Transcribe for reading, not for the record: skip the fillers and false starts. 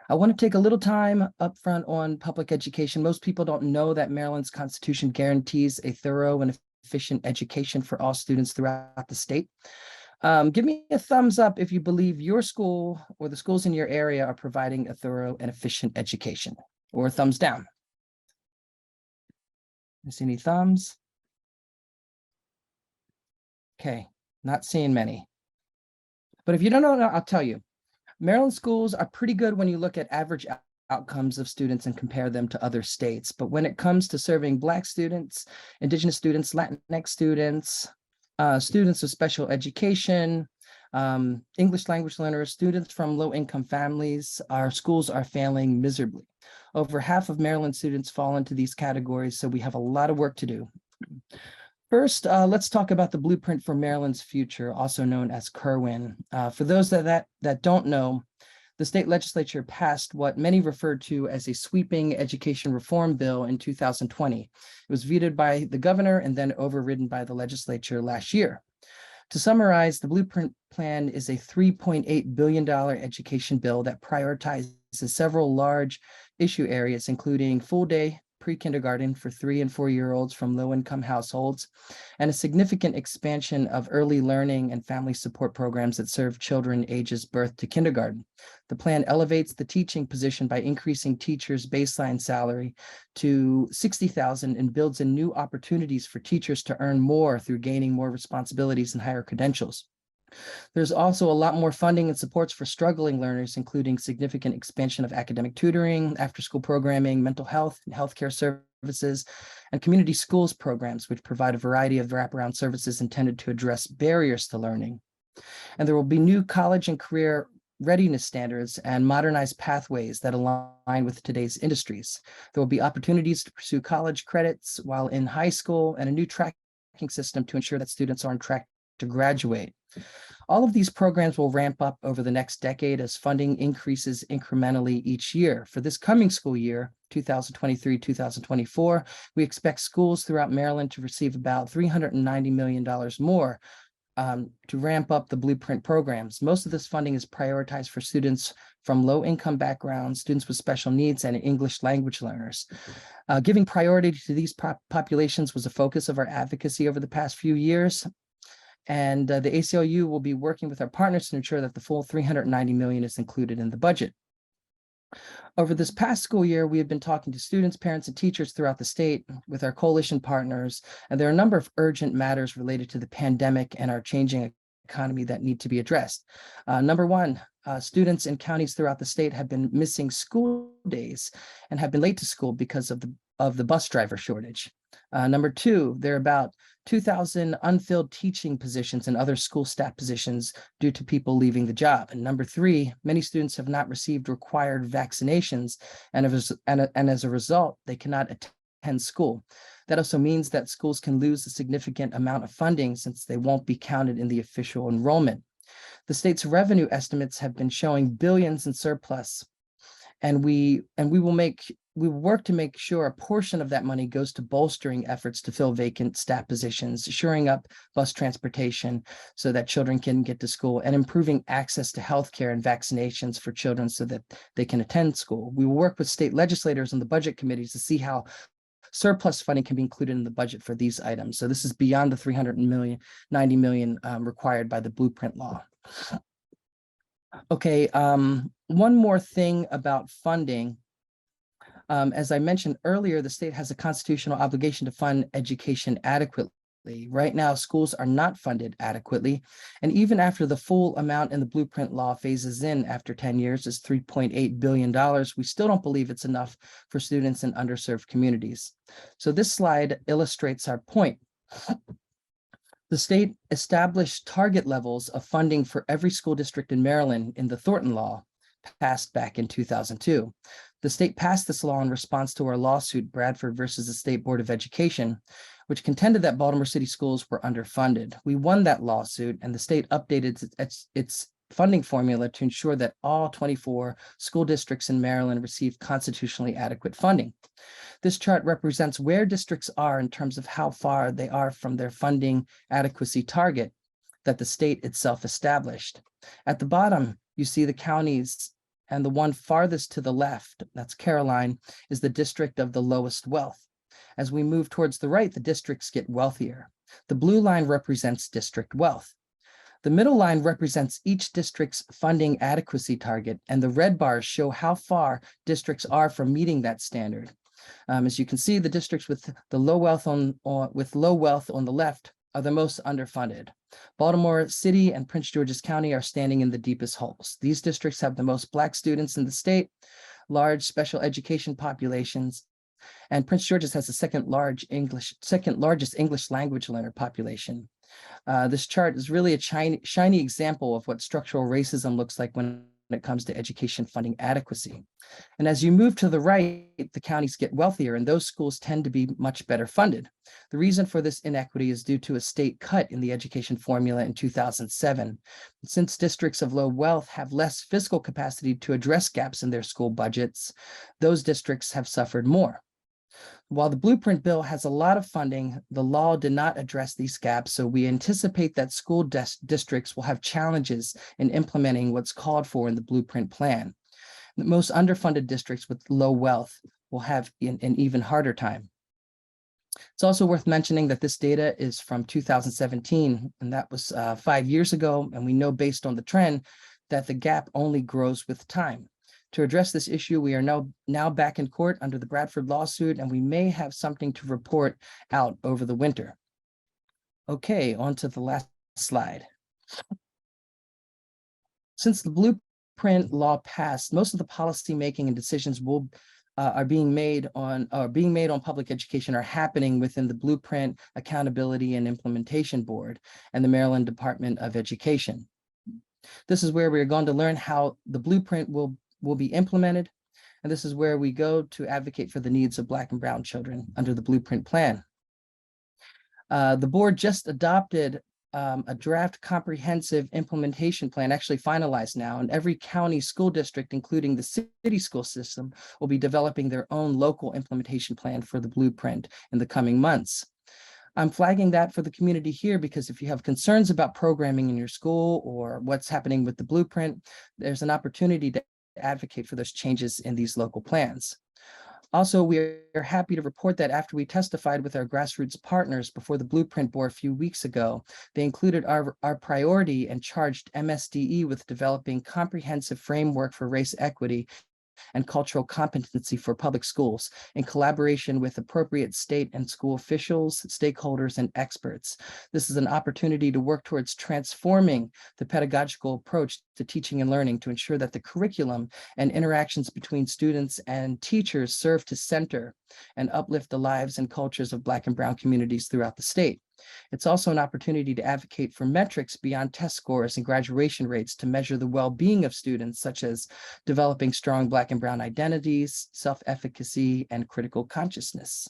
I want to take a little time up front on public education. Most people don't know that Maryland's Constitution guarantees a thorough and efficient education for all students throughout the state. Give me a thumbs up if you believe your school or the schools in your area are providing a thorough and efficient education, or a thumbs down. See any thumbs? Okay, not seeing many. But if you don't know, I'll tell you. Maryland schools are pretty good when you look at average outcomes of students and compare them to other states. But when it comes to serving Black students, Indigenous students, Latinx students, students with special education, English language learners, students from low-income families, our schools are failing miserably. Over half of Maryland students fall into these categories, so we have a lot of work to do. First, let's talk about the Blueprint for Maryland's Future, also known as Kirwan. For those that don't know, the state legislature passed what many referred to as a sweeping education reform bill in 2020. It was vetoed by the governor and then overridden by the legislature last year. To summarize, the Blueprint plan is a $3.8 billion education bill that prioritizes several large issue areas, including full-day pre-kindergarten for 3- and 4-year-olds from low-income households, and a significant expansion of early learning and family support programs that serve children ages birth to kindergarten. The plan elevates the teaching position by increasing teachers' baseline salary to $60,000 and builds in new opportunities for teachers to earn more through gaining more responsibilities and higher credentials. There's also a lot more funding and supports for struggling learners, including significant expansion of academic tutoring, after-school programming, mental health and healthcare services, and community schools programs, which provide a variety of wraparound services intended to address barriers to learning. And there will be new college and career readiness standards and modernized pathways that align with today's industries. There will be opportunities to pursue college credits while in high school, and a new tracking system to ensure that students are on track to graduate. All of these programs will ramp up over the next decade as funding increases incrementally each year. For this coming school year, 2023-2024, we expect schools throughout Maryland to receive about $390 million more to ramp up the Blueprint programs. Most of this funding is prioritized for students from low-income backgrounds, students with special needs, and English language learners. Giving priority to these populations was a focus of our advocacy over the past few years. And the ACLU will be working with our partners to ensure that the full $390 million is included in the budget. Over this past school year, we have been talking to students, parents, and teachers throughout the state with our coalition partners, and there are a number of urgent matters related to the pandemic and our changing economy that need to be addressed. Number one, students in counties throughout the state have been missing school days and have been late to school because of the bus driver shortage. Number two, there are about 2,000 unfilled teaching positions and other school staff positions due to people leaving the job. And number three, many students have not received required vaccinations, and as a result, they cannot attend school. That also means that schools can lose a significant amount of funding since they won't be counted in the official enrollment. The state's revenue estimates have been showing billions in surplus, and we work to make sure a portion of that money goes to bolstering efforts to fill vacant staff positions, shoring up bus transportation so that children can get to school, and improving access to healthcare and vaccinations for children so that they can attend school. We will work with state legislators and the budget committees to see how surplus funding can be included in the budget for these items. So this is beyond the $390 million required by the Blueprint law. Okay, one more thing about funding. As I mentioned earlier, the state has a constitutional obligation to fund education adequately. Right now, schools are not funded adequately. And even after the full amount in the Blueprint law phases in after 10 years is $3.8 billion, we still don't believe it's enough for students in underserved communities. So this slide illustrates our point. The state established target levels of funding for every school district in Maryland in the Thornton Law, passed back in 2002. The state passed this law in response to our lawsuit, Bradford versus the State Board of Education, which contended that Baltimore City schools were underfunded. We won that lawsuit, and the state updated its funding formula to ensure that all 24 school districts in Maryland receive constitutionally adequate funding. This chart represents where districts are in terms of how far they are from their funding adequacy target that the state itself established. At the bottom, you see the counties And the one farthest to the left, that's Caroline, is the district of the lowest wealth. As we move towards the right, the districts get wealthier. The blue line represents district wealth. The middle line represents each district's funding adequacy target, and the red bars show how far districts are from meeting that standard. As you can see, the districts with the low wealth on the left are the most underfunded. Baltimore City and Prince George's County are standing in the deepest holes. These districts have the most Black students in the state, large special education populations, and Prince George's has the second largest English language learner population. This chart is really a shiny example of what structural racism looks like when it comes to education funding adequacy. And as you move to the right, the counties get wealthier and those schools tend to be much better funded. The reason for this inequity is due to a state cut in the education formula in 2007. Since districts of low wealth have less fiscal capacity to address gaps in their school budgets, those districts have suffered more. While the blueprint bill has a lot of funding, the law did not address these gaps, so we anticipate that school districts will have challenges in implementing what's called for in the blueprint plan. The most underfunded districts with low wealth will have an even harder time. It's also worth mentioning that this data is from 2017, and that was 5 years ago, and we know based on the trend that the gap only grows with time. To address this issue, we are now back in court under the Bradford lawsuit, and we may have something to report out over the winter. Okay, on to the last slide. Since the blueprint law passed, most of the policy making and decisions are being made on public education are happening within the Blueprint Accountability and Implementation Board and the Maryland Department of Education. This is where we're going to learn how the blueprint will be implemented. And this is where we go to advocate for the needs of Black and Brown children under the Blueprint Plan. The board just adopted a draft comprehensive implementation plan, actually finalized now, and every county school district, including the city school system, will be developing their own local implementation plan for the blueprint in the coming months. I'm flagging that for the community here because if you have concerns about programming in your school or what's happening with the blueprint, there's an opportunity to advocate for those changes in these local plans. Also, we are happy to report that after we testified with our grassroots partners before the Blueprint Board a few weeks ago, they included our priority and charged MSDE with developing comprehensive framework for race equity and cultural competency for public schools in collaboration with appropriate state and school officials, stakeholders, and experts. This is an opportunity to work towards transforming the pedagogical approach to teaching and learning to ensure that the curriculum and interactions between students and teachers serve to center and uplift the lives and cultures of Black and Brown communities throughout the state. It's also an opportunity to advocate for metrics beyond test scores and graduation rates to measure the well-being of students, such as developing strong Black and Brown identities, self-efficacy, and critical consciousness.